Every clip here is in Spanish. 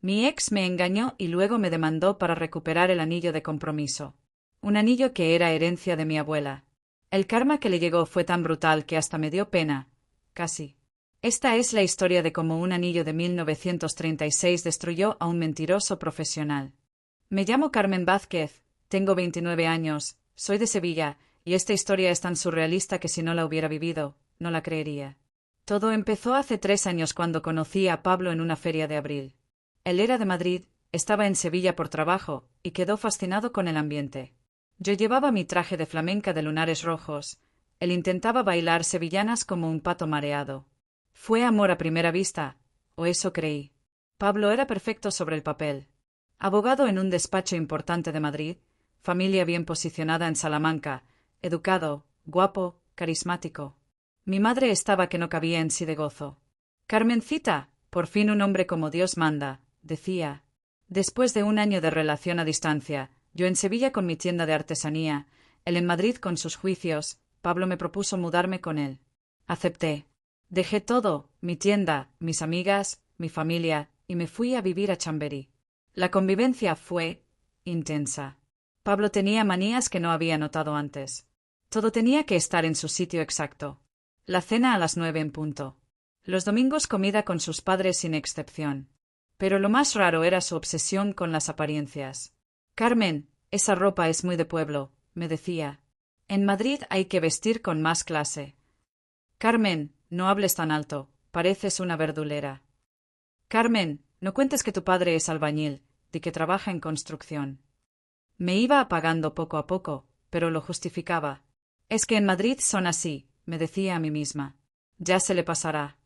Mi ex me engañó y luego me demandó para recuperar el anillo de compromiso. Un anillo que era herencia de mi abuela. El karma que le llegó fue tan brutal que hasta me dio pena. Casi. Esta es la historia de cómo un anillo de 1936 destruyó a un mentiroso profesional. Me llamo Carmen Vázquez, tengo 29 años, soy de Sevilla, y esta historia es tan surrealista que si no la hubiera vivido, no la creería. Todo empezó hace 3 años cuando conocí a Pablo en una feria de abril. Él era de Madrid, estaba en Sevilla por trabajo, y quedó fascinado con el ambiente. Yo llevaba mi traje de flamenca de lunares rojos. Él intentaba bailar sevillanas como un pato mareado. Fue amor a primera vista, o eso creí. Pablo era perfecto sobre el papel. Abogado en un despacho importante de Madrid, familia bien posicionada en Salamanca, educado, guapo, carismático. Mi madre estaba que no cabía en sí de gozo. Carmencita, por fin un hombre como Dios manda, decía. Después de un año de relación a distancia, yo en Sevilla con mi tienda de artesanía, él en Madrid con sus juicios, Pablo me propuso mudarme con él. Acepté. Dejé todo, mi tienda, mis amigas, mi familia, y me fui a vivir a Chamberí. La convivencia fue intensa. Pablo tenía manías que no había notado antes. Todo tenía que estar en su sitio exacto. La cena a las 9 en punto. Los domingos comida con sus padres sin excepción. Pero lo más raro era su obsesión con las apariencias. Carmen, esa ropa es muy de pueblo, me decía. En Madrid hay que vestir con más clase. Carmen, no hables tan alto, pareces una verdulera. Carmen, no cuentes que tu padre es albañil, di que trabaja en construcción. Me iba apagando poco a poco, pero lo justificaba. Es que en Madrid son así, me decía a mí misma. Ya se le pasará.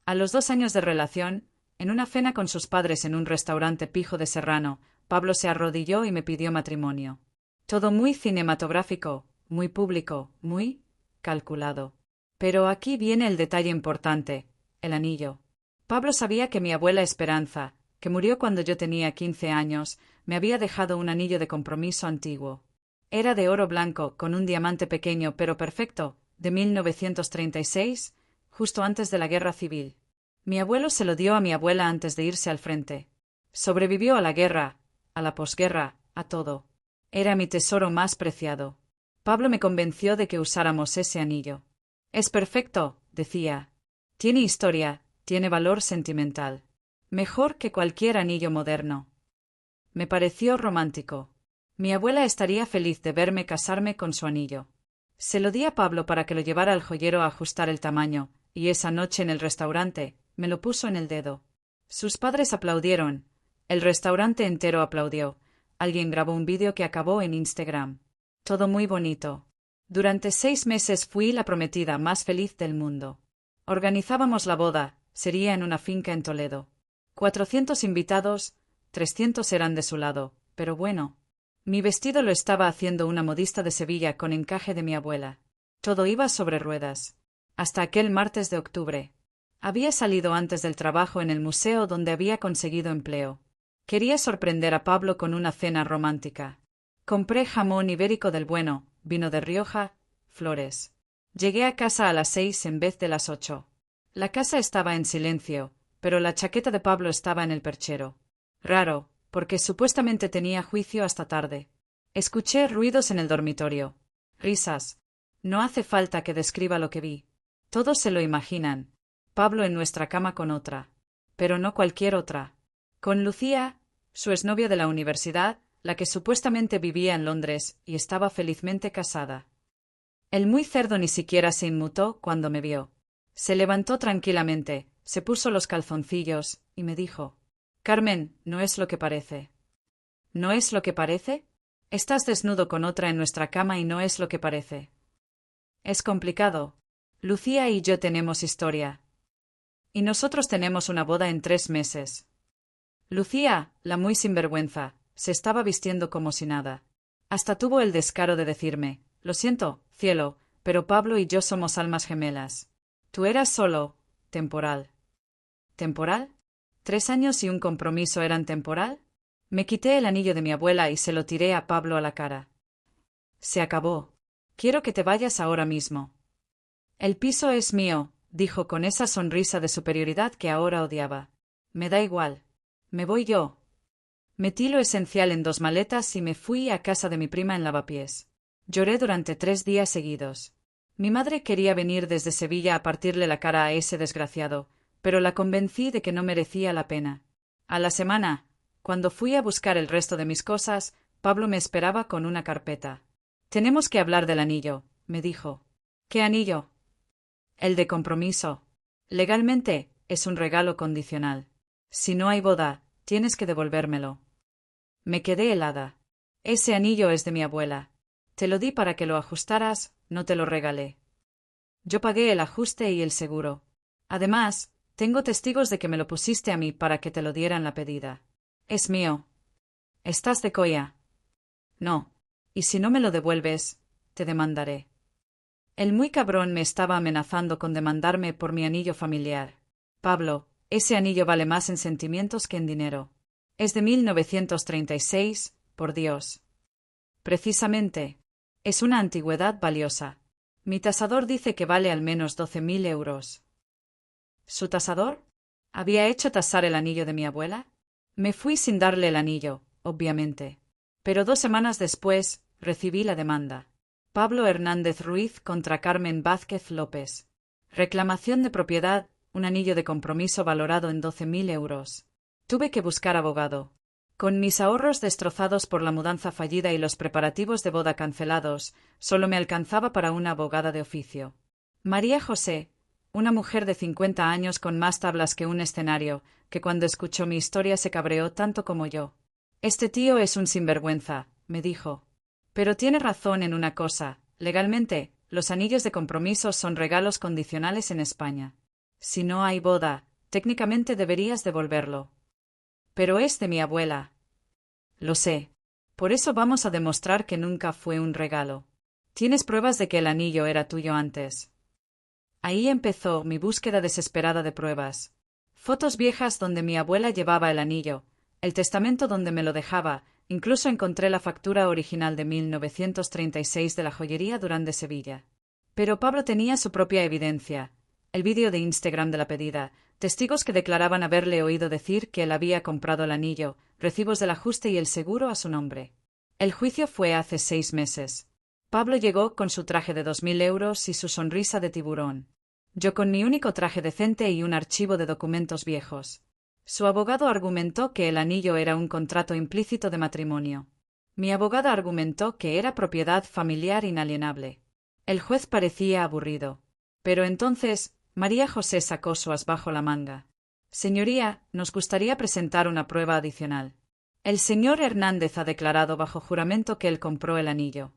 A los 2 años de relación, en una cena con sus padres en un restaurante pijo de Serrano, Pablo se arrodilló y me pidió matrimonio. Todo muy cinematográfico, muy público, muy calculado. Pero aquí viene el detalle importante, el anillo. Pablo sabía que mi abuela Esperanza, que murió cuando yo tenía 15 años, me había dejado un anillo de compromiso antiguo. Era de oro blanco, con un diamante pequeño pero perfecto, de 1936, justo antes de la Guerra Civil. Mi abuelo se lo dio a mi abuela antes de irse al frente. Sobrevivió a la guerra, a la posguerra, a todo. Era mi tesoro más preciado. Pablo me convenció de que usáramos ese anillo. Es perfecto, decía. Tiene historia, tiene valor sentimental. Mejor que cualquier anillo moderno. Me pareció romántico. Mi abuela estaría feliz de verme casarme con su anillo. Se lo di a Pablo para que lo llevara al joyero a ajustar el tamaño, y esa noche en el restaurante, me lo puso en el dedo. Sus padres aplaudieron. El restaurante entero aplaudió. Alguien grabó un vídeo que acabó en Instagram. Todo muy bonito. Durante 6 meses fui la prometida más feliz del mundo. Organizábamos la boda, sería en una finca en Toledo. 400 invitados, 300 eran de su lado, pero bueno. Mi vestido lo estaba haciendo una modista de Sevilla con encaje de mi abuela. Todo iba sobre ruedas. Hasta aquel martes de octubre. Había salido antes del trabajo en el museo donde había conseguido empleo. Quería sorprender a Pablo con una cena romántica. Compré jamón ibérico del bueno, vino de Rioja, flores. Llegué a casa a las 6 en vez de las 8. La casa estaba en silencio, pero la chaqueta de Pablo estaba en el perchero. Raro, porque supuestamente tenía juicio hasta tarde. Escuché ruidos en el dormitorio. Risas. No hace falta que describa lo que vi. Todos se lo imaginan. Pablo en nuestra cama con otra. Pero no cualquier otra. Con Lucía, su exnovia de la universidad, la que supuestamente vivía en Londres y estaba felizmente casada. El muy cerdo ni siquiera se inmutó cuando me vio. Se levantó tranquilamente, se puso los calzoncillos y me dijo: Carmen, no es lo que parece. ¿No es lo que parece? Estás desnudo con otra en nuestra cama y no es lo que parece. Es complicado. Lucía y yo tenemos historia. Y nosotros tenemos una boda en 3 meses. Lucía, la muy sinvergüenza, se estaba vistiendo como si nada. Hasta tuvo el descaro de decirme: lo siento, cielo, pero Pablo y yo somos almas gemelas. Tú eras solo temporal. ¿Temporal? 3 años y un compromiso eran temporal. Me quité el anillo de mi abuela y se lo tiré a Pablo a la cara. Se acabó. Quiero que te vayas ahora mismo. El piso es mío, dijo con esa sonrisa de superioridad que ahora odiaba. Me da igual. Me voy yo. Metí lo esencial en 2 maletas y me fui a casa de mi prima en Lavapiés. Lloré durante 3 días seguidos. Mi madre quería venir desde Sevilla a partirle la cara a ese desgraciado, pero la convencí de que no merecía la pena. A la semana, cuando fui a buscar el resto de mis cosas, Pablo me esperaba con una carpeta. Tenemos que hablar del anillo, me dijo. ¿Qué anillo? El de compromiso. Legalmente, es un regalo condicional. Si no hay boda, tienes que devolvérmelo. Me quedé helada. Ese anillo es de mi abuela. Te lo di para que lo ajustaras, no te lo regalé. Yo pagué el ajuste y el seguro. Además, tengo testigos de que me lo pusiste a mí para que te lo dieran la pedida. Es mío. ¿Estás de coña? No. Y si no me lo devuelves, te demandaré. El muy cabrón me estaba amenazando con demandarme por mi anillo familiar. Pablo, ese anillo vale más en sentimientos que en dinero. Es de 1936, por Dios. Precisamente. Es una antigüedad valiosa. Mi tasador dice que vale al menos 12.000 euros. ¿Su tasador? ¿Había hecho tasar el anillo de mi abuela? Me fui sin darle el anillo, obviamente. Pero 2 semanas después, recibí la demanda. Pablo Hernández Ruiz contra Carmen Vázquez López. Reclamación de propiedad, un anillo de compromiso valorado en 12.000 euros. Tuve que buscar abogado. Con mis ahorros destrozados por la mudanza fallida y los preparativos de boda cancelados, solo me alcanzaba para una abogada de oficio. María José, una mujer de 50 años con más tablas que un escenario, que cuando escuchó mi historia se cabreó tanto como yo. Este tío es un sinvergüenza, me dijo. Pero tiene razón en una cosa, legalmente, los anillos de compromiso son regalos condicionales en España. Si no hay boda, técnicamente deberías devolverlo. Pero es de mi abuela. Lo sé. Por eso vamos a demostrar que nunca fue un regalo. ¿Tienes pruebas de que el anillo era tuyo antes? Ahí empezó mi búsqueda desesperada de pruebas. Fotos viejas donde mi abuela llevaba el anillo, el testamento donde me lo dejaba, incluso encontré la factura original de 1936 de la joyería Durán de Sevilla. Pero Pablo tenía su propia evidencia. El vídeo de Instagram de la pedida, testigos que declaraban haberle oído decir que él había comprado el anillo, recibos del ajuste y el seguro a su nombre. El juicio fue hace 6 meses. Pablo llegó con su traje de 2.000 euros y su sonrisa de tiburón. Yo con mi único traje decente y un archivo de documentos viejos. Su abogado argumentó que el anillo era un contrato implícito de matrimonio. Mi abogada argumentó que era propiedad familiar inalienable. El juez parecía aburrido. Pero entonces, María José sacó su as bajo la manga. Señoría, nos gustaría presentar una prueba adicional. El señor Hernández ha declarado bajo juramento que él compró el anillo.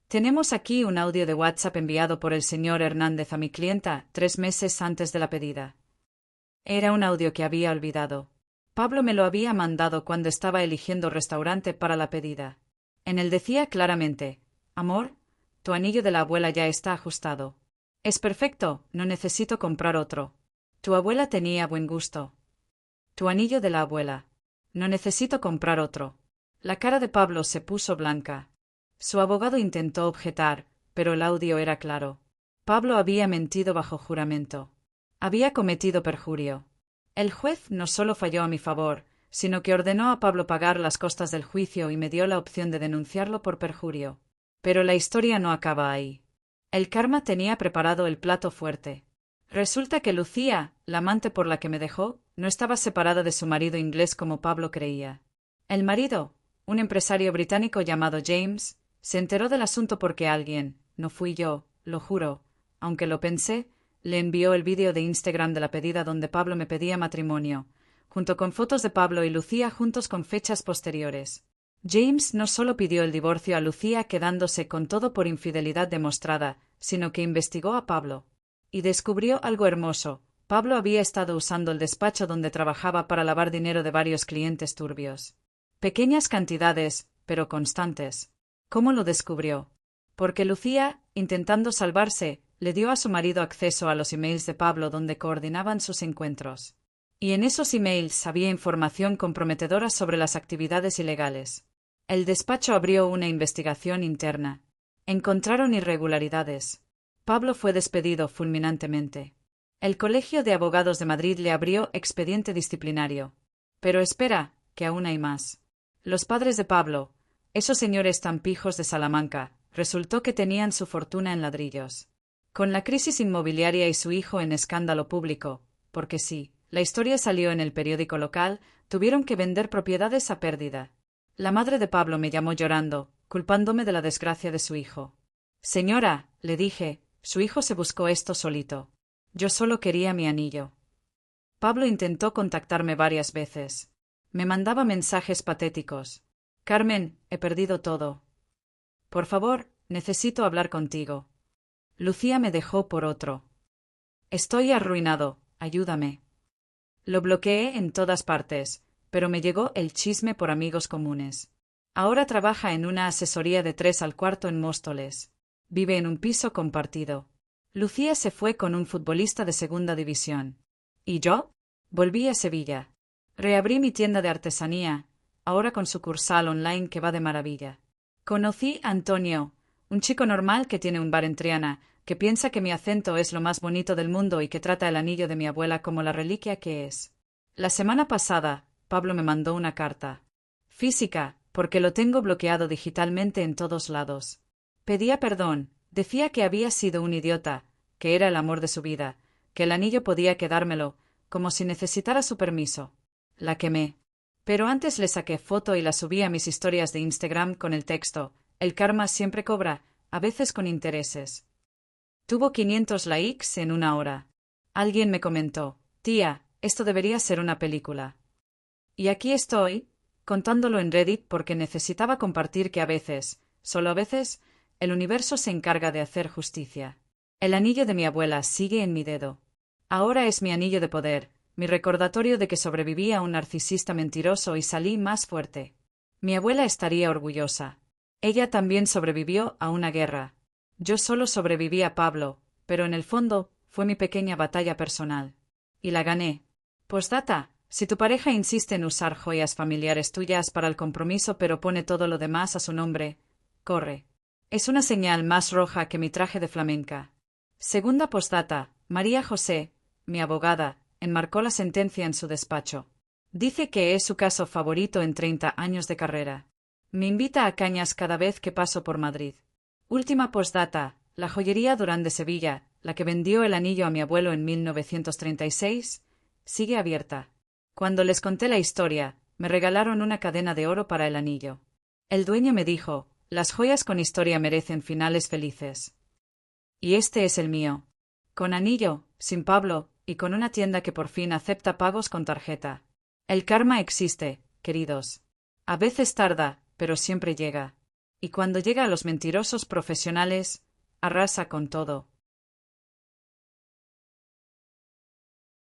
Tenemos aquí un audio de WhatsApp enviado por el señor Hernández a mi clienta 3 meses antes de la pedida. Era un audio que había olvidado. Pablo me lo había mandado cuando estaba eligiendo restaurante para la pedida. En él decía claramente: «Amor, tu anillo de la abuela ya está ajustado. Es perfecto, no necesito comprar otro. Tu abuela tenía buen gusto. Tu anillo de la abuela. No necesito comprar otro». La cara de Pablo se puso blanca. Su abogado intentó objetar, pero el audio era claro. Pablo había mentido bajo juramento. Había cometido perjurio. El juez no solo falló a mi favor, sino que ordenó a Pablo pagar las costas del juicio y me dio la opción de denunciarlo por perjurio. Pero la historia no acaba ahí. El karma tenía preparado el plato fuerte. Resulta que Lucía, la amante por la que me dejó, no estaba separada de su marido inglés como Pablo creía. El marido, un empresario británico llamado James, se enteró del asunto porque alguien, no fui yo, lo juro, aunque lo pensé, le envió el vídeo de Instagram de la pedida donde Pablo me pedía matrimonio, junto con fotos de Pablo y Lucía juntos con fechas posteriores. James no solo pidió el divorcio a Lucía quedándose con todo por infidelidad demostrada, sino que investigó a Pablo. Y descubrió algo hermoso. Pablo había estado usando el despacho donde trabajaba para lavar dinero de varios clientes turbios. Pequeñas cantidades, pero constantes. ¿Cómo lo descubrió? Porque Lucía, intentando salvarse, le dio a su marido acceso a los emails de Pablo donde coordinaban sus encuentros. Y en esos emails había información comprometedora sobre las actividades ilegales. El despacho abrió una investigación interna. Encontraron irregularidades. Pablo fue despedido fulminantemente. El Colegio de Abogados de Madrid le abrió expediente disciplinario. Pero espera, que aún hay más. Los padres de Pablo, esos señores tan pijos de Salamanca, resultó que tenían su fortuna en ladrillos. Con la crisis inmobiliaria y su hijo en escándalo público, porque sí, la historia salió en el periódico local, tuvieron que vender propiedades a pérdida. La madre de Pablo me llamó llorando, culpándome de la desgracia de su hijo. Señora, le dije, su hijo se buscó esto solito. Yo solo quería mi anillo. Pablo intentó contactarme varias veces. Me mandaba mensajes patéticos. Carmen, he perdido todo. Por favor, necesito hablar contigo. Lucía me dejó por otro. Estoy arruinado, ayúdame. Lo bloqueé en todas partes, pero me llegó el chisme por amigos comunes. Ahora trabaja en una asesoría de 3 al cuarto en Móstoles. Vive en un piso compartido. Lucía se fue con un futbolista de segunda división. ¿Y yo? Volví a Sevilla. Reabrí mi tienda de artesanía, ahora con sucursal online que va de maravilla. Conocí a Antonio, un chico normal que tiene un bar en Triana, que piensa que mi acento es lo más bonito del mundo y que trata el anillo de mi abuela como la reliquia que es. La semana pasada, Pablo me mandó una carta. Física, porque lo tengo bloqueado digitalmente en todos lados. Pedía perdón, decía que había sido un idiota, que era el amor de su vida, que el anillo podía quedármelo, como si necesitara su permiso. La quemé. Pero antes le saqué foto y la subí a mis historias de Instagram con el texto: el karma siempre cobra, a veces con intereses. Tuvo 500 likes en una hora. Alguien me comentó: tía, esto debería ser una película. Y aquí estoy, contándolo en Reddit porque necesitaba compartir que a veces, solo a veces, el universo se encarga de hacer justicia. El anillo de mi abuela sigue en mi dedo. Ahora es mi anillo de poder, mi recordatorio de que sobreviví a un narcisista mentiroso y salí más fuerte. Mi abuela estaría orgullosa. Ella también sobrevivió a una guerra. Yo solo sobreviví a Pablo, pero en el fondo fue mi pequeña batalla personal. Y la gané. Postdata: si tu pareja insiste en usar joyas familiares tuyas para el compromiso pero pone todo lo demás a su nombre, corre. Es una señal más roja que mi traje de flamenca. Segunda postdata: María José, mi abogada, enmarcó la sentencia en su despacho. Dice que es su caso favorito en 30 años de carrera. Me invita a cañas cada vez que paso por Madrid. Última postdata: la joyería Durán de Sevilla, la que vendió el anillo a mi abuelo en 1936, sigue abierta. Cuando les conté la historia, me regalaron una cadena de oro para el anillo. El dueño me dijo: las joyas con historia merecen finales felices. Y este es el mío. Con anillo, sin Pablo, y con una tienda que por fin acepta pagos con tarjeta. El karma existe, queridos. A veces tarda, pero siempre llega. Y cuando llega a los mentirosos profesionales, arrasa con todo.